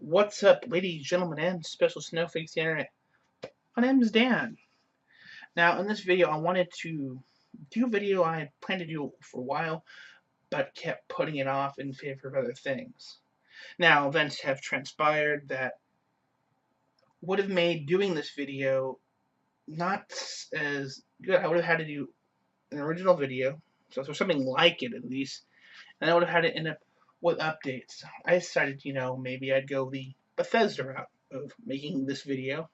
What's up, ladies, gentlemen, and special snowflakes of the internet? My name is Dan. Now, in this video, I wanted to do a video I had planned to do for a while, but kept putting it off in favor of other things. Now, events have transpired that would have made doing this video not as good. I would have had to do an original video, so something like it at least, and I would have had to end up with updates. I decided, maybe I'd go the Bethesda route of making this video.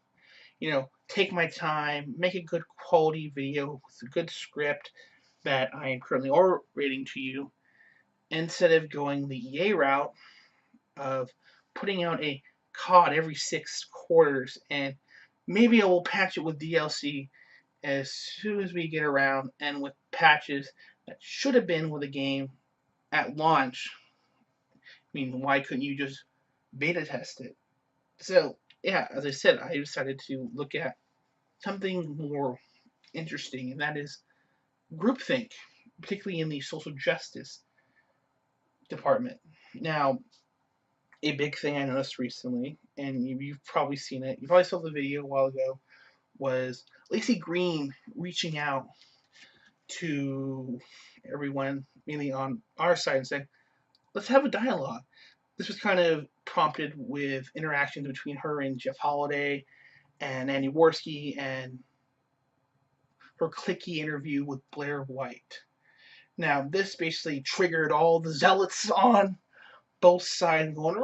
Take my time, make a good quality video with a good script that I am currently orating to you, instead of going the EA route of putting out a COD every 6 quarters, and maybe I will patch it with DLC as soon as we get around, and with patches that should have been with a game at launch. I mean, why couldn't you just beta test it? So, yeah, as I said, I decided to look at something more interesting, and that is groupthink, particularly in the social justice department. Now, a big thing I noticed recently, and you've probably seen it, you probably saw the video a while ago, was Lacey Green reaching out to everyone, mainly on our side, and saying, let's have a dialogue. This was kind of prompted with interactions between her and Jeff Holiday and Andy Worski, and her clicky interview with Blair White. Now, this basically triggered all the zealots on both sides going,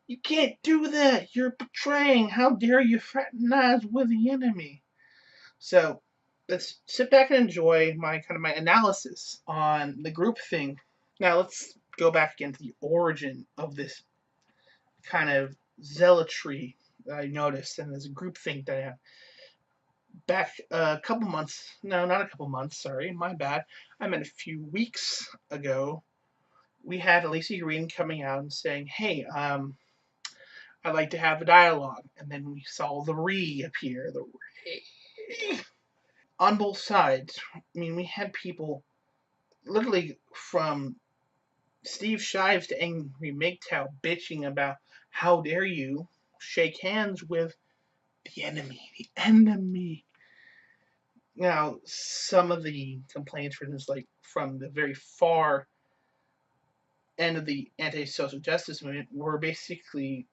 you can't do that. You're betraying. How dare you fraternize with the enemy? So let's sit back and enjoy my analysis on the group thing. Now let's go back again to the origin of this kind of zealotry that I noticed, and this group thing that I have. Back a couple months, no, not a couple months, sorry, my bad. I meant a few weeks ago, we had Lacey Green coming out and saying, hey, I'd like to have a dialogue. And then we saw the re appear. The re. On both sides. I mean, we had people literally from Steve Shives to Angry MGTOW bitching about how dare you shake hands with the enemy. The enemy. Now, some of the complaints, for instance, like from the very far end of the anti-social justice movement, were basically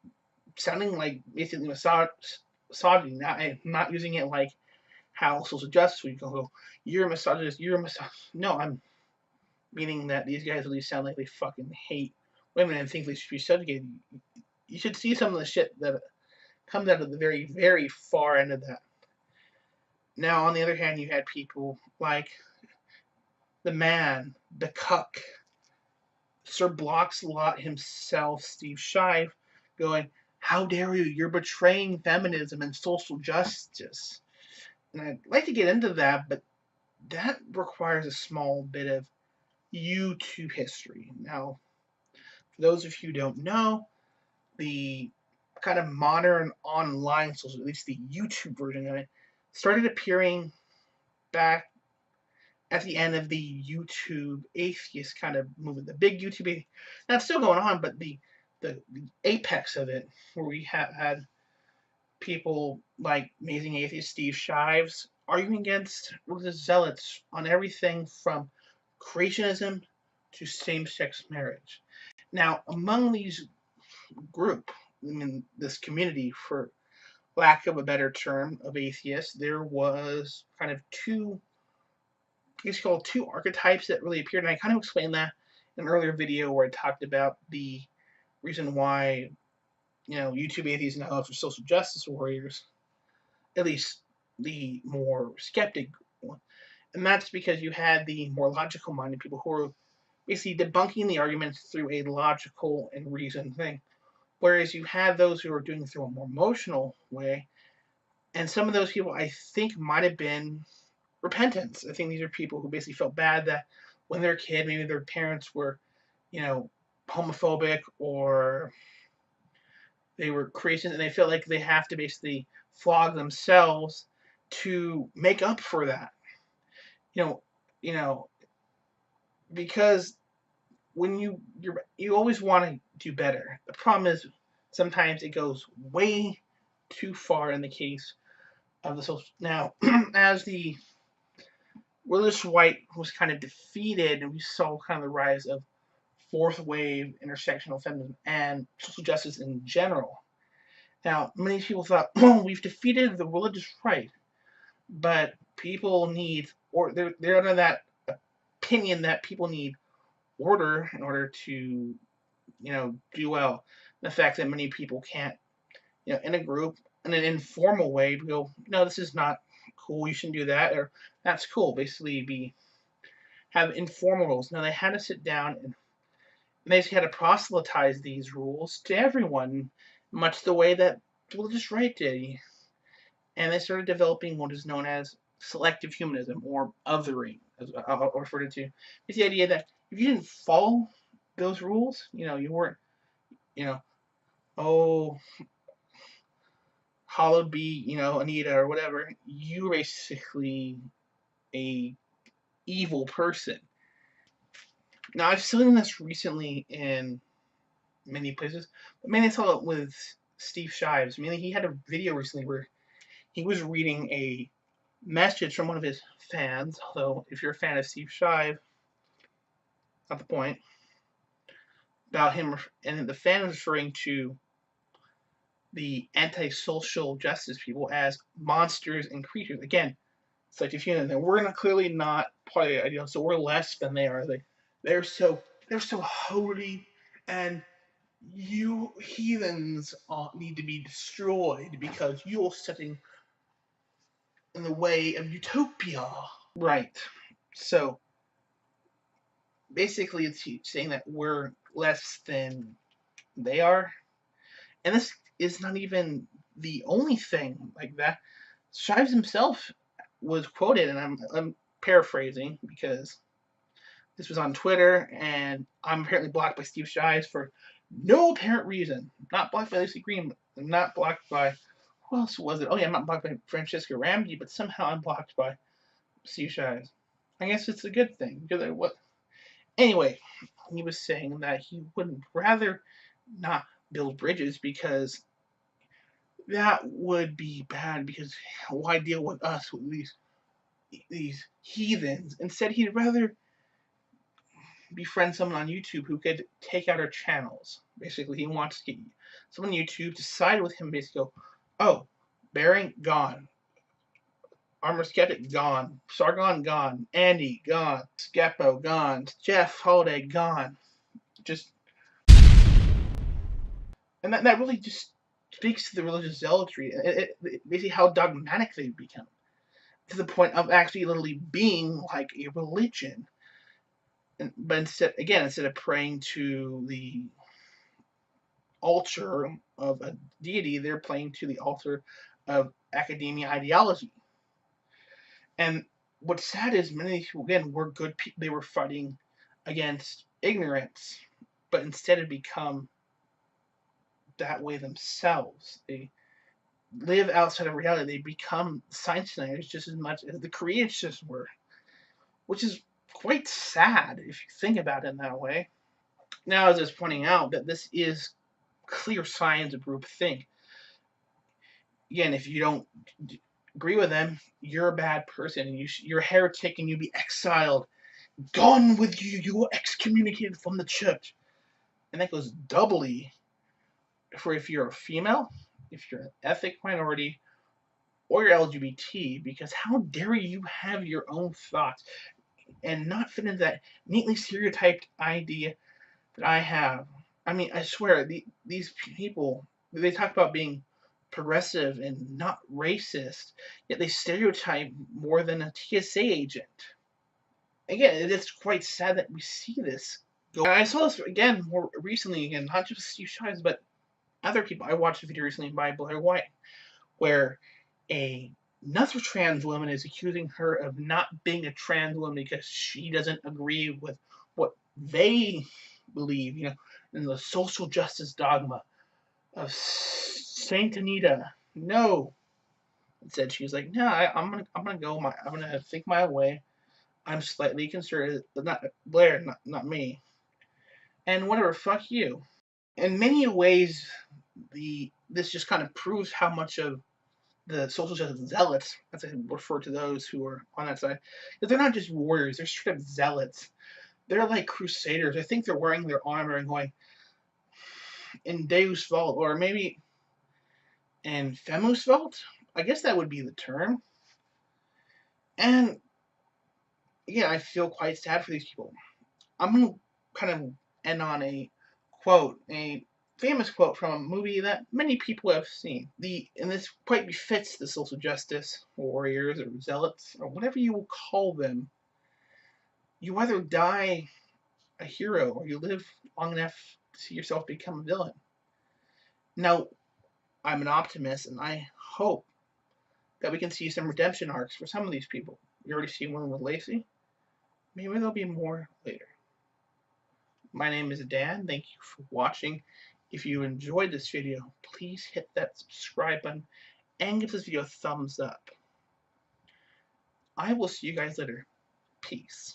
sounding like basically misogyny. Not using it like how social justice would go, you're a misogynist, you're a misogynist. No, I'm meaning that these guys really sound like they fucking hate women and think they should be subjugated. You should see some of the shit that comes out of the very, very far end of that. Now, on the other hand, you had people like the man, the cuck, Sir Bloxlot himself, Steve Shive, going, how dare you? You're betraying feminism and social justice. And I'd like to get into that, but that requires a small bit of YouTube history. Now, for those of you who don't know, the kind of modern online social, at least the YouTube version of it, started appearing back at the end of the YouTube atheist kind of movement. The big YouTube, now it's still going on, but the apex of it, where we had people like Amazing Atheist Steve Shives arguing against religious zealots on everything from creationism to same-sex marriage. Now, among these group, I mean, this community, for lack of a better term, of atheists, there was kind of two, I guess you call it two archetypes that really appeared, and I kind of explained that in an earlier video where I talked about the reason why, YouTube atheists now are social justice warriors, at least the more skeptic one. And that's because you had the more logical minded people who were basically debunking the arguments through a logical and reasoned thing. Whereas you had those who were doing it through a more emotional way. And some of those people, I think, might have been repentance. I think these are people who basically felt bad that when they were a kid, maybe their parents were, homophobic, or they were Christians, and they feel like they have to basically flog themselves to make up for that. You know, you know, because when you always want to do better. The problem is sometimes it goes way too far in the case of the social. Now, as the religious right was kind of defeated, and we saw kind of the rise of fourth wave intersectional feminism and social justice in general. Now, many people thought, oh, we've defeated the religious right, but people need, or they're under that opinion that people need order in order to, do well. The fact that many people can't, in a group, in an informal way, go, no, this is not cool, you shouldn't do that, or that's cool. Basically, have informal rules. Now, they had to sit down and they had to proselytize these rules to everyone, much the way that the religious right did. And they started developing what is known as selective humanism, or othering, as I'll refer to it. It's the idea that if you didn't follow those rules, you weren't, oh, hallowed be, Anita or whatever, you were basically a evil person. Now, I've seen this recently in many places, but mainly I saw it with Steve Shives. Mainly, he had a video recently where he was reading a message from one of his fans, although if you're a fan of Steve Shive, not the point, about him, and the fan was referring to the anti-social justice people as monsters and creatures. Again, it's like if we're not clearly not part of the ideal, so we're less than they are. They're so holy, and you heathens need to be destroyed because you're sitting in the way of utopia. Right. So basically, it's saying that we're less than they are, and this is not even the only thing like that. Shives himself was quoted, and I'm paraphrasing because this was on Twitter, and I'm apparently blocked by Steve Shives for no apparent reason. Not blocked by Lucy Green, not blocked by, who else was it? Oh yeah, I'm not blocked by Francesca Ramsey, but somehow I'm blocked by Steve Shives. I guess it's a good thing because what? Anyway, he was saying that he would rather not build bridges because that would be bad. Because why deal with us with these heathens? Instead, he'd rather befriend someone on YouTube who could take out our channels. Basically, he wants to get someone on YouTube to side with him. Basically, go, oh, Bearing gone, Armor Skeptic gone, Sargon gone, Andy gone, Skepo gone, Jeff Holiday gone. Just, and that really just speaks to the religious zealotry. Basically how dogmatic they've become, to the point of actually literally being like a religion. But instead of praying to the altar of a deity, they're praying to the altar of academia ideology. And what's sad is many people, again, were good people. They were fighting against ignorance, but instead have become that way themselves. They live outside of reality. They become science deniers just as much as the creationists were, which is quite sad if you think about it in that way. Now, as I was pointing out, that this is clear signs of groupthink. Again, if you don't agree with them, you're a bad person. You're a heretic, and you'll be exiled. Gone with you. You are excommunicated from the church. And that goes doubly for if you're a female, if you're an ethnic minority, or you're LGBT, because how dare you have your own thoughts and not fit into that neatly stereotyped idea that I have. I mean, I swear, these people, they talk about being progressive and not racist, yet they stereotype more than a TSA agent. Again, it is quite sad that we see this go. And I saw this again more recently, again, not just Steve Shives, but other people. I watched a video recently by Blair White, where another trans woman is accusing her of not being a trans woman because she doesn't agree with what they believe, in the social justice dogma of Saint Anita. No, instead she's like, no, I'm gonna think my way. I'm slightly conservative, but not Blair, not me. And whatever, fuck you. In many ways, this just kind of proves how much of the social justice zealots, as I refer to those who are on that side, because they're not just warriors, they're straight up zealots. They're like crusaders. I think they're wearing their armor and going in Deus Vult, or maybe in Femus Vult. I guess that would be the term. And yeah, I feel quite sad for these people. I'm gonna kind of end on a quote, a famous quote from a movie that many people have seen. And this quite befits the social justice warriors or zealots or whatever you will call them. You either die a hero or you live long enough to see yourself become a villain. Now, I'm an optimist and I hope that we can see some redemption arcs for some of these people. We already see one with Lacey. Maybe there'll be more later. My name is Dan. Thank you for watching. If you enjoyed this video, please hit that subscribe button and give this video a thumbs up. I will see you guys later. Peace.